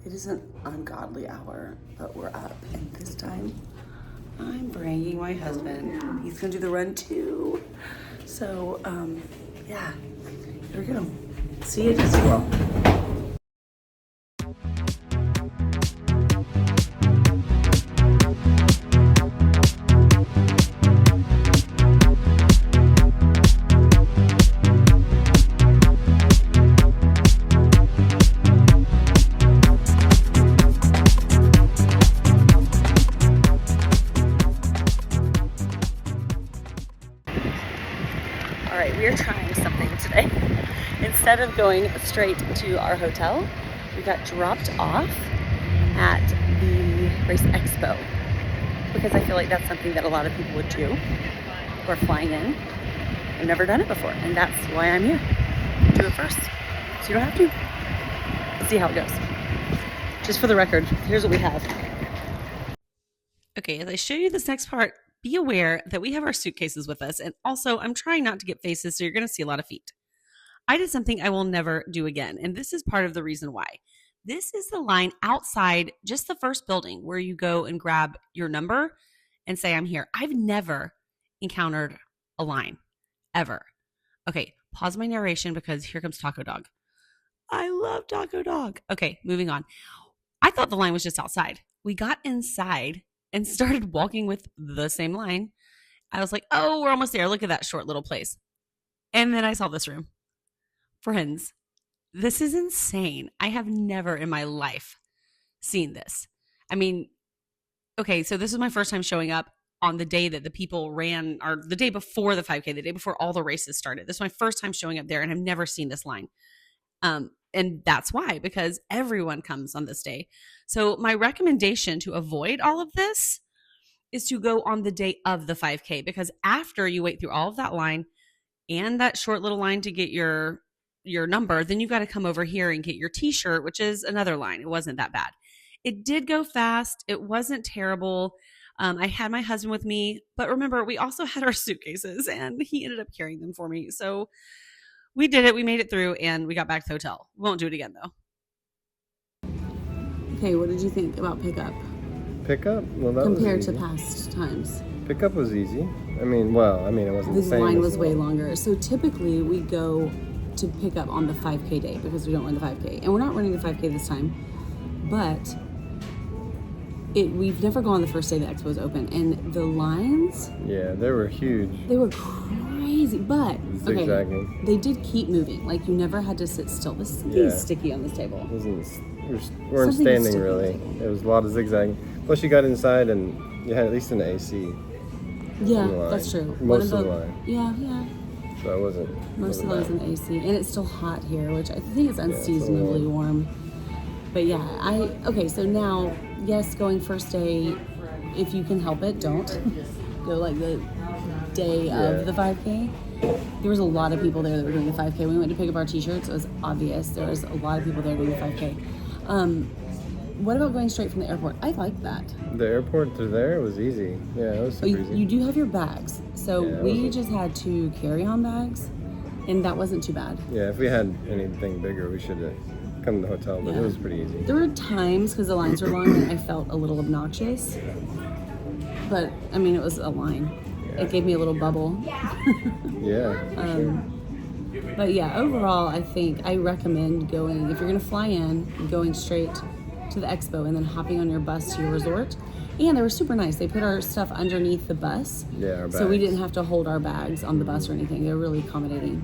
It is an ungodly hour, but we're up. And this time, I'm bringing my husband. He's gonna do the run too. So, yeah, here we go. See you at Disney World. We are trying something today. Instead of going straight to our hotel, we got dropped off at the Race Expo because I feel like that's something that a lot of people would do who are flying in. I've never done it before, and that's why I'm here. Do it first, so you don't have to. Let's see how it goes. Just for the record, here's what we have. Okay, as I show you this next part, be aware that we have our suitcases with us, and also I'm trying not to get faces, so you're going to see a lot of feet. I did something I will never do again, and this is part of the reason why. This is the line outside just the first building where you go and grab your number and say, I'm here. I've never encountered a line, ever. Okay, pause my narration because here comes Taco Dog. I love Taco Dog. Okay, moving on. I thought the line was just outside. We got inside and started walking with the same line. I was like, oh, we're almost there. Look at that short little place. And then I saw this room. Friends, this is insane. I have never in my life seen this. I mean, okay, so this is my first time showing up on the day that the people ran, or the day before the 5K, the day before all the races started. This is my first time showing up there, and I've never seen this line. And that's why, because everyone comes on this day. So my recommendation to avoid all of this is to go on the day of the 5K, because after you wait through all of that line and that short little line to get your number, then you got to come over here and get your t-shirt, which is another line. It wasn't that bad. It did go fast. It wasn't terrible. I had my husband with me, but remember, we also had our suitcases and he ended up carrying them for me. So we did it. We made it through and we got back to the hotel. We won't do it again though. Okay, what did you think about pickup? Pickup? Well, that compared was to past times. Pickup was easy. I mean, it wasn't the same. The line was way longer. So typically we go to pick up on the 5K day because we don't run the 5K. And we're not running the 5K this time, but we've never gone on the first day the expo was open. And the lines... Yeah, they were huge. They were crazy, but... Zigzagging. Okay, they did keep moving. Like, you never had to sit still. This is sticky on this table. We weren't standing, really. It was a lot of zigzagging. Plus, you got inside and you had at least an AC. Yeah, that's true. Most of the line. Yeah. So it wasn't... Most of it was an AC. And it's still hot here, which I think is unseasonably warm. But yeah, okay, so now, yes, going first day, if you can help it, don't. Go like the day of the 5K. There was a lot of people there that were doing the 5K. We went to pick up our t-shirts. It was obvious. There was a lot of people there doing the 5K. What about going straight from the airport? I like that. The airport to there was easy. Yeah, it was super easy. You do have your bags. So we just had 2 carry-on bags, and that wasn't too bad. Yeah, if we had anything bigger, we should have come to the hotel, but it was pretty easy. There were times, because the lines were long, and I felt a little obnoxious. But, I mean, it was a line. Yeah. It gave me a little bubble. Yeah, for sure. But yeah, overall, I recommend going, if you're going to fly in, going straight to the expo and then hopping on your bus to your resort. And they were super nice. They put our stuff underneath the bus. Yeah, our bags. So we didn't have to hold our bags on the bus or anything. They were really accommodating.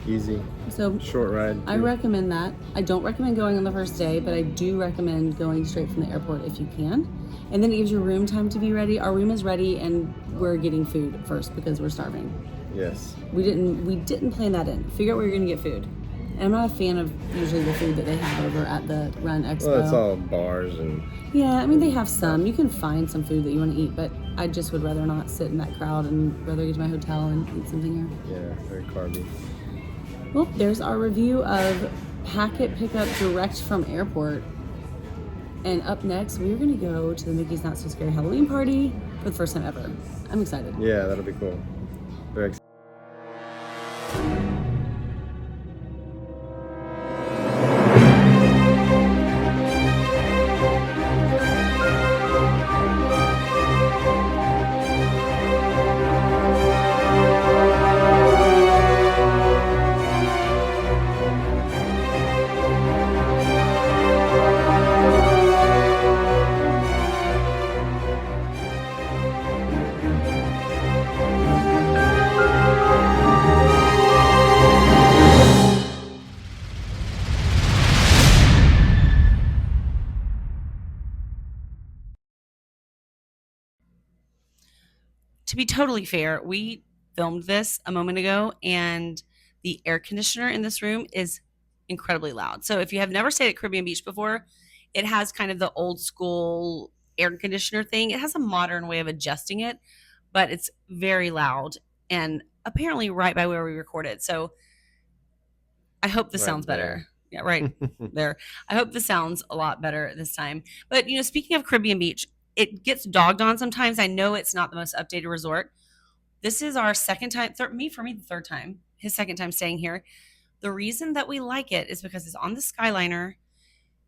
Easy. So short ride. I recommend that. I don't recommend going on the first day, but I do recommend going straight from the airport if you can. And then it gives you room time to be ready. Our room is ready and we're getting food first because we're starving. Yes. We didn't plan that in. Figure out where you're gonna get food. And I'm not a fan of usually the food that they have over at the Run Expo. Well, it's all bars and... Yeah, I mean, they have some. You can find some food that you want to eat, but I just would rather not sit in that crowd and rather get to my hotel and eat something here. Yeah, very carby. Well, there's our review of packet pickup direct from airport. And up next, we're going to go to the Mickey's Not So Scary Halloween party for the first time ever. I'm excited. Yeah, that'll be cool. Very excited. to be totally fair, we filmed this a moment ago, and the air conditioner in this room is incredibly loud. So if you have never stayed at Caribbean Beach before, it has kind of the old school air conditioner thing. It has a modern way of adjusting it, but it's very loud and apparently right by where we recorded. So I hope this sounds better. Yeah, right there. I hope this sounds a lot better this time. But, speaking of Caribbean Beach, it gets dogged on sometimes. I know it's not the most updated resort. This is our second time, for me, the third time, his second time staying here. The reason that we like it is because it's on the Skyliner.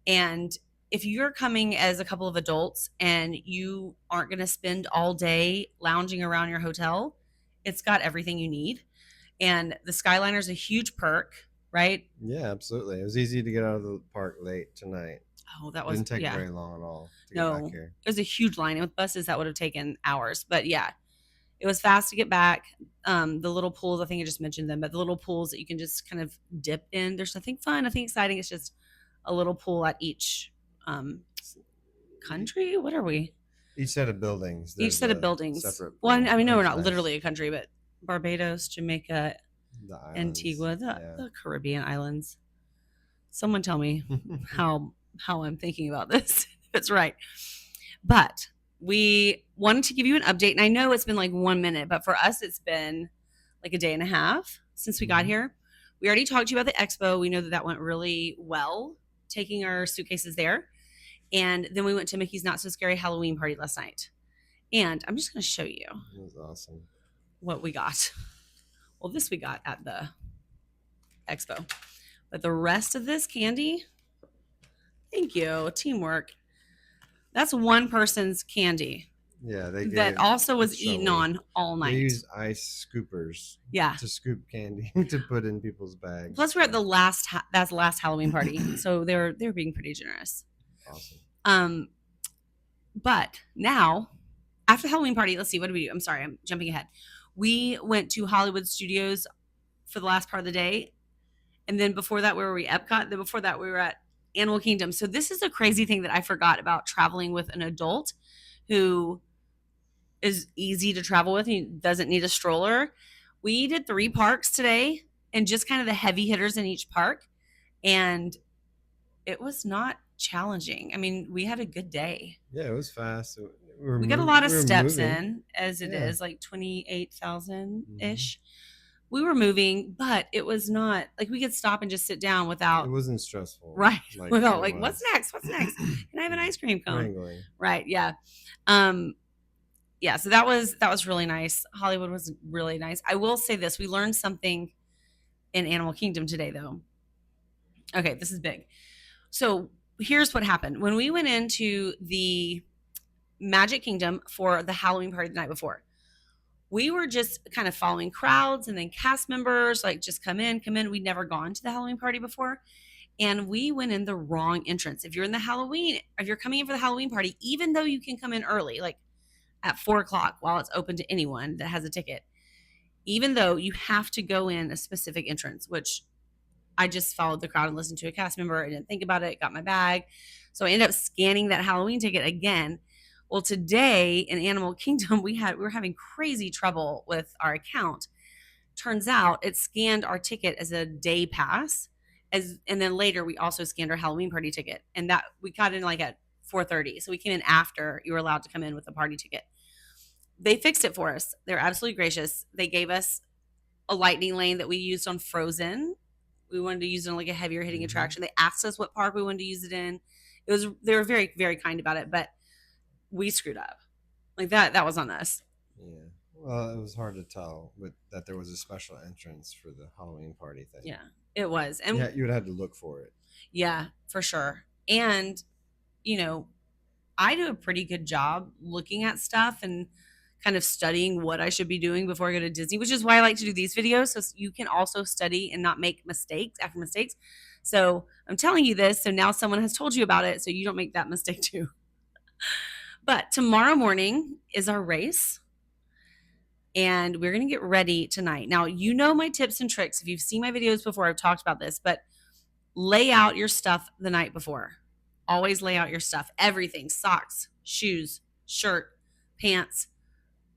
And if you're coming as a couple of adults and you aren't going to spend all day lounging around your hotel, it's got everything you need. And the Skyliner is a huge perk, right? Yeah, absolutely. It was easy to get out of the park late tonight. Oh, that was didn't take very long at all to get back here. It was a huge line. With buses, that would have taken hours. But yeah, it was fast to get back. The little pools, I think I just mentioned them, but the little pools that you can just kind of dip in. There's nothing fun, nothing exciting. It's just a little pool at each country. What are we? Each set of buildings. Each set of buildings. Well, I mean, no, we're not literally a country, but Barbados, Jamaica, Antigua, the Caribbean islands. Someone tell me how I'm thinking about this, if it's right. But we wanted to give you an update, and I know it's been like 1 minute, but for us, it's been like a day and a half since we got here. We already talked to you about the expo. We know that went really well, taking our suitcases there. And then we went to Mickey's Not So Scary Halloween party last night. And I'm just going to show you. It was awesome. What we got. Well, this we got at the expo. But the rest of this candy, thank you, teamwork. That's one person's candy. Yeah, that also was eaten on all night. They used ice scoopers. Yeah. To scoop candy to put in people's bags. Plus, we're at that's the last Halloween party, so they're being pretty generous. Awesome. But now, after the Halloween party, let's see, what did we do? I'm sorry, I'm jumping ahead. We went to Hollywood Studios for the last part of the day, and then before that, where were we? Epcot. Then before that, we were at Animal Kingdom. So this is a crazy thing that I forgot about traveling with an adult who is easy to travel with. He doesn't need a stroller. We did 3 parks today and just kind of the heavy hitters in each park. And it was not challenging. I mean, we had a good day. Yeah, it was fast. We got a lot of steps in as it is, like 28,000-ish. We were moving, but it was not like we could stop and just sit down without. It wasn't stressful. Right. Without like, what's next? What's next? Can I have an ice cream cone? Wrangling. Right. Yeah. Yeah. So that was really nice. Hollywood was really nice. I will say this. We learned something in Animal Kingdom today, though. Okay. This is big. So here's what happened. When we went into the Magic Kingdom for the Halloween party the night before, we were just kind of following crowds and then cast members, like just come in. We'd never gone to the Halloween party before. And we went in the wrong entrance. If you're coming in for the Halloween party, even though you can come in early, like at 4:00 while it's open to anyone that has a ticket, even though you have to go in a specific entrance, which I just followed the crowd and listened to a cast member. I didn't think about it, got my bag. So I ended up scanning that Halloween ticket again. Well, today in Animal Kingdom, we were having crazy trouble with our account. Turns out it scanned our ticket as a day pass, and then later we also scanned our Halloween party ticket, and that we got in like at 4:30. So we came in after you were allowed to come in with a party ticket. They fixed it for us. They're absolutely gracious. They gave us a lightning lane that we used on Frozen. We wanted to use it on like a heavier hitting attraction. They asked us what park we wanted to use it in. They were very, very kind about it, but we screwed up. Like that was on us. Yeah. Well, it was hard to tell that there was a special entrance for the Halloween party thing. Yeah, it was. And yeah, you would have to look for it. Yeah, for sure. And, I do a pretty good job looking at stuff and kind of studying what I should be doing before I go to Disney, which is why I like to do these videos, so you can also study and not make mistakes after mistakes. So I'm telling you this, so now someone has told you about it, so you don't make that mistake too. But tomorrow morning is our race, and we're going to get ready tonight. Now, my tips and tricks. If you've seen my videos before, I've talked about this, but lay out your stuff the night before. Always lay out your stuff. Everything: socks, shoes, shirt, pants,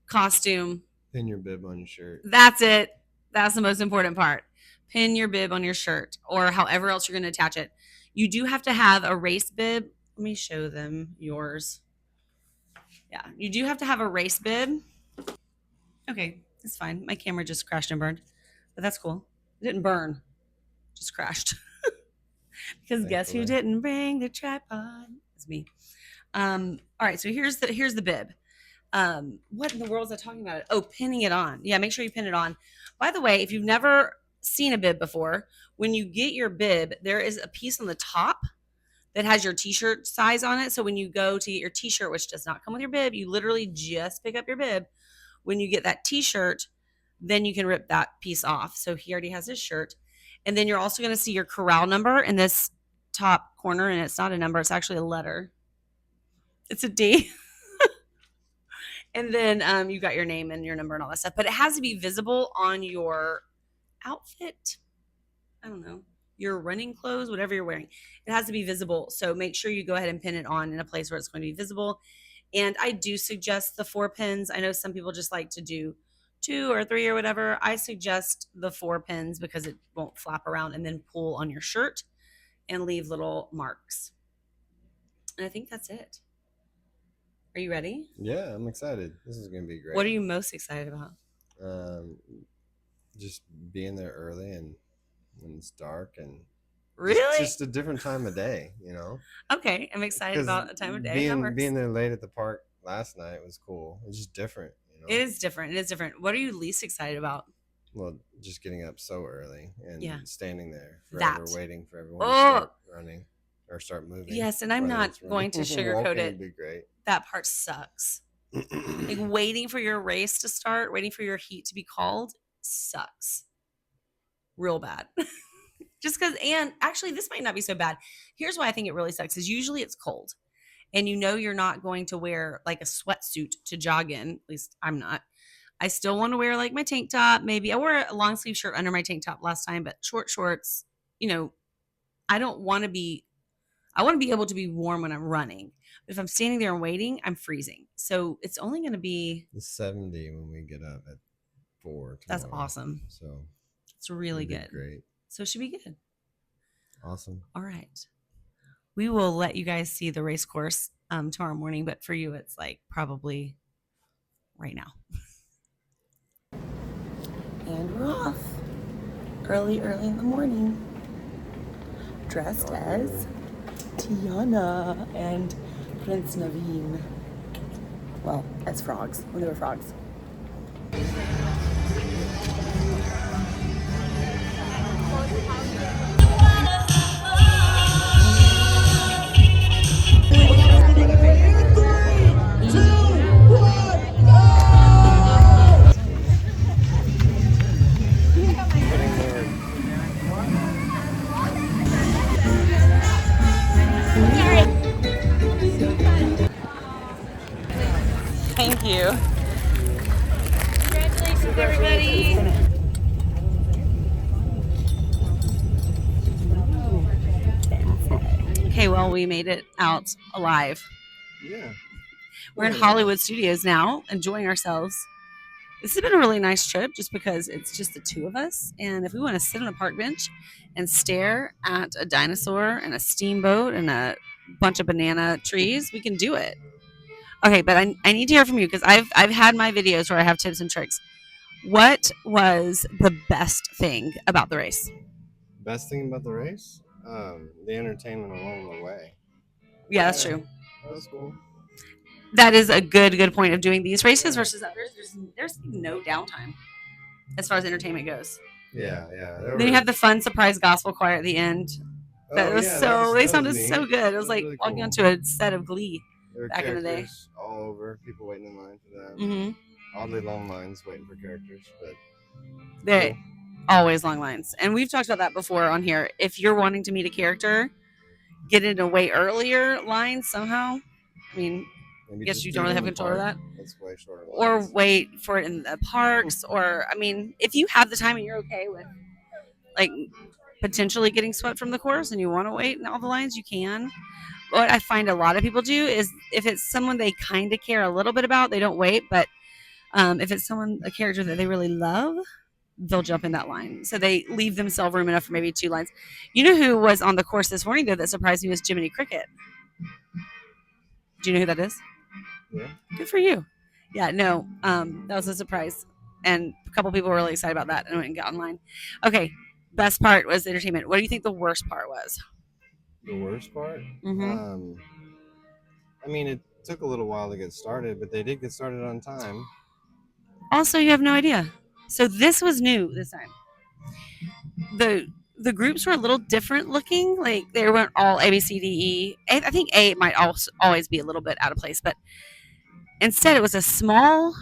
costume. Pin your bib on your shirt. That's it. That's the most important part. Pin your bib on your shirt or however else you're going to attach it. You do have to have a race bib. Let me show them yours. Yeah, you do have to have a race bib. Okay, it's fine. My camera just crashed and burned, but that's cool. It didn't burn, just crashed. Because guess who didn't bring the tripod? It's me. All right, so here's the bib. What in the world is that talking about? Oh, pinning it on. Yeah, make sure you pin it on. By the way, if you've never seen a bib before, when you get your bib, there is a piece on the top that has your t-shirt size on it. So when you go to get your t-shirt, which does not come with your bib, you literally just pick up your bib. When you get that t-shirt, then you can rip that piece off. So he already has his shirt. And then you're also going to see your corral number in this top corner. And it's not a number, it's actually a letter. It's a D. And then you got your name and your number and all that stuff. But it has to be visible on your outfit. I don't know. Your running clothes, whatever you're wearing. It has to be visible. So make sure you go ahead and pin it on in a place where it's going to be visible. And I do suggest the 4 pins. I know some people just like to do 2 or 3 or whatever. I suggest the 4 pins because it won't flap around and then pull on your shirt and leave little marks. And I think that's it. Are you ready? Yeah, I'm excited. This is going to be great. What are you most excited about? Just being there early and when it's dark and really just a different time of day, you know. Okay, I'm excited about a time of day. Being there late at the park last night was cool. It's just different, you know. It is different. What are you least excited about? Well, just getting up so early and standing there forever waiting for everyone to start running or start moving. Yes, and I'm not going to sugarcoat it. Would be great. That part sucks. Like waiting for your race to start, waiting for your heat to be called sucks. Real bad. Just because, and actually this might not be so bad. Here's why I think it really sucks is usually it's cold and you know you're not going to wear like a sweatsuit to jog in. At least I'm not. I still want to wear like my tank top. Maybe I wore a long sleeve shirt under my tank top last time, but short shorts, you know, I want to be able to be warm when I'm running. If I'm standing there and waiting, I'm freezing. So it's only going to be 70 when we get up at 4 tomorrow. That's awesome. So it's really good. Great. So it should be good. Awesome. All right. We will let you guys see the race course tomorrow morning, but for you, it's like probably right now. And we're off early in the morning, dressed as Tiana and Prince Naveen. Well, as frogs, when they were frogs. Thank you. Congratulations, everybody. Okay, well, we made it out alive. Yeah. We're in Hollywood Studios now, enjoying ourselves. This has been a really nice trip just because it's just the 2 of us. And if we want to sit on a park bench and stare at a dinosaur and a steamboat and a bunch of banana trees, we can do it. Okay, but I need to hear from you because I've had my videos where I have tips and tricks. What was the best thing about the race? Best thing about the race? The entertainment along the way. Yeah, that's true. That was cool. That is a good point of doing these races versus others. There's no downtime as far as entertainment goes. Yeah. Then you have the fun surprise gospel choir at the end. They sounded so good. It was like really walking cool. Onto a set of Glee back in the day. All over, people waiting in line for them. Mm-hmm. Oddly long lines waiting for characters, but they're always long lines. And we've talked about that before on here. If you're wanting to meet a character, get in a way earlier line somehow. I mean, I guess you don't really have control of that. It's way shorter lines. Or wait for it in the parks. Or, I mean, if you have the time and you're okay with, like, potentially getting swept from the course and you want to wait in all the lines, you can. What I find a lot of people do is if it's someone they kind of care a little bit about, they don't wait. But If it's a character that they really love, they'll jump in that line. So they leave themselves room enough for maybe 2 lines. You know who was on the course this morning though that surprised me was Jiminy Cricket. Do you know who that is? Yeah. Good for you. Yeah, no, that was a surprise, and a couple people were really excited about that, and went and got online. Okay, best part was entertainment. What do you think the worst part was? The worst part? Mm-hmm. I mean, it took a little while to get started, but they did get started on time. Also, you have no idea. So this was new this time. The groups were a little different looking. Like they weren't all A B C D E. I think A might also always be a little bit out of place, but instead it was a small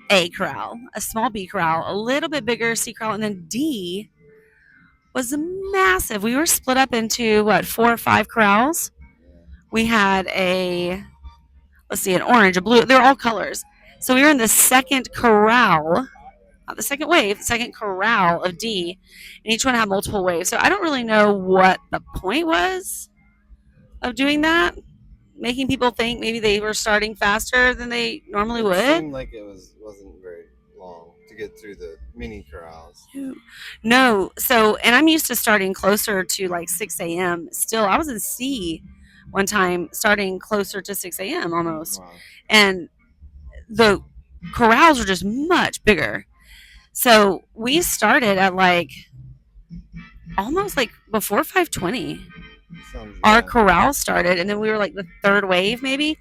A corral, a small B corral, a little bit bigger C corral, and then D was massive. We were split up into 4 or 5 corrals. We had an orange, a blue. They're all colors. So we were in the second corral, not the second wave, the second corral of D, and each one had multiple waves. So I don't really know what the point was of doing that, making people think maybe they were starting faster than they normally would. It seemed like it wasn't very long to get through the mini corrals. No, and I'm used to starting closer to like 6 a.m. Still, I was in C one time, starting closer to 6 a.m. almost, Wow. and the corrals were just much bigger. So we started at almost before 5:20. Our corral started, and then we were like the third wave maybe.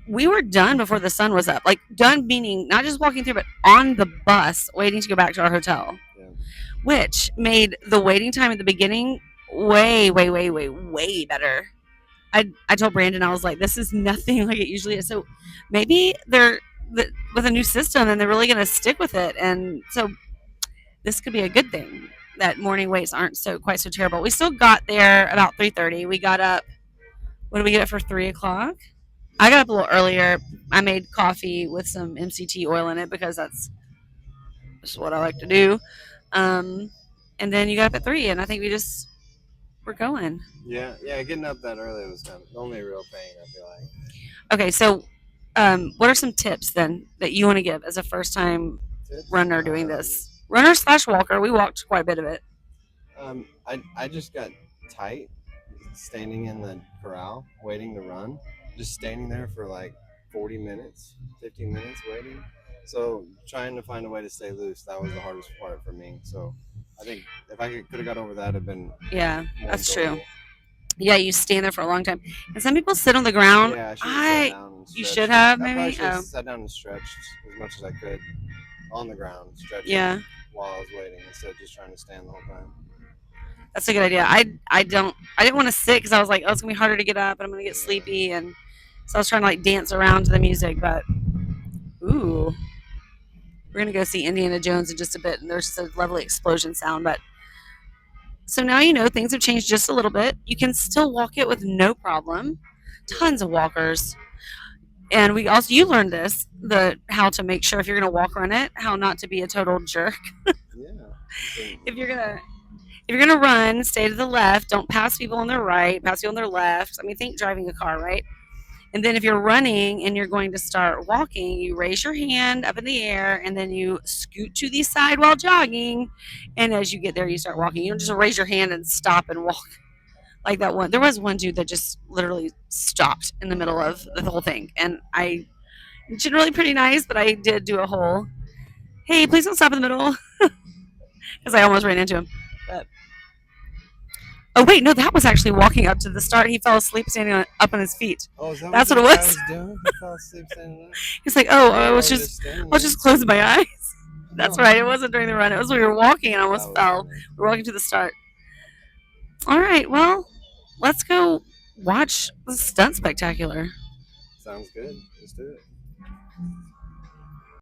We were done before the sun was up. Like done meaning not just walking through, but on the bus waiting to go back to our hotel. Yeah. Which made the waiting time at the beginning way, way, way, way, way better. I told Brandon, I was like, this is nothing like it usually is. So maybe they're with a new system and they're really going to stick with it. And so this could be a good thing that morning waits aren't quite so terrible. We still got there about 3:30. We got up. What did we get up for 3:00? I got up a little earlier. I made coffee with some MCT oil in it because that's just what I like to do. And then you got up at 3, and I think we're going. Yeah, getting up that early was kind of the only real pain, I feel like. Okay, so what are some tips then that you want to give as a first-time runner doing this? Runner/walker. We walked quite a bit of it. I just got tight standing in the corral waiting to run. Just standing there for like 40 minutes, 15 minutes waiting. So trying to find a way to stay loose, that was the hardest part for me. So I think if I could have got over that, it'd been that's true. Yeah, you stand there for a long time, and some people sit on the ground. Yeah, I should have sat down and stretched. You should have maybe. I should have sat down and stretched as much as I could on the ground, stretching while I was waiting instead of just trying to stand the whole time. That's a good idea. I didn't want to sit because I was like, oh, it's gonna be harder to get up, and I'm gonna get sleepy, and so I was trying to dance around to the music. But we're gonna go see Indiana Jones in just a bit, and there's just a lovely explosion sound. But so now you know things have changed just a little bit. You can still walk it with no problem. Tons of walkers. And you learned this, how to make sure if you're gonna walk run it, how not to be a total jerk. If you're gonna run, stay to the left. Don't pass people on their right. Pass people on their left. I mean, think driving a car, right? And then if you're running and you're going to start walking, you raise your hand up in the air and then you scoot to the side while jogging. And as you get there, you start walking. You don't just raise your hand and stop and walk like that one. There was one dude that just literally stopped in the middle of the whole thing. And I generally pretty nice, but I did do a whole, hey, please don't stop in the middle. Because I almost ran into him. But oh wait, no, that was actually walking up to the start. He fell asleep standing up on his feet. Oh, is that That's what it was? He fell asleep standing up? He's like, oh, I was just closing my eyes. That's right. It wasn't during the run. It was when we were walking and I almost fell. We were walking to the start. All right, well, let's go watch the stunt spectacular. Sounds good. Let's do it.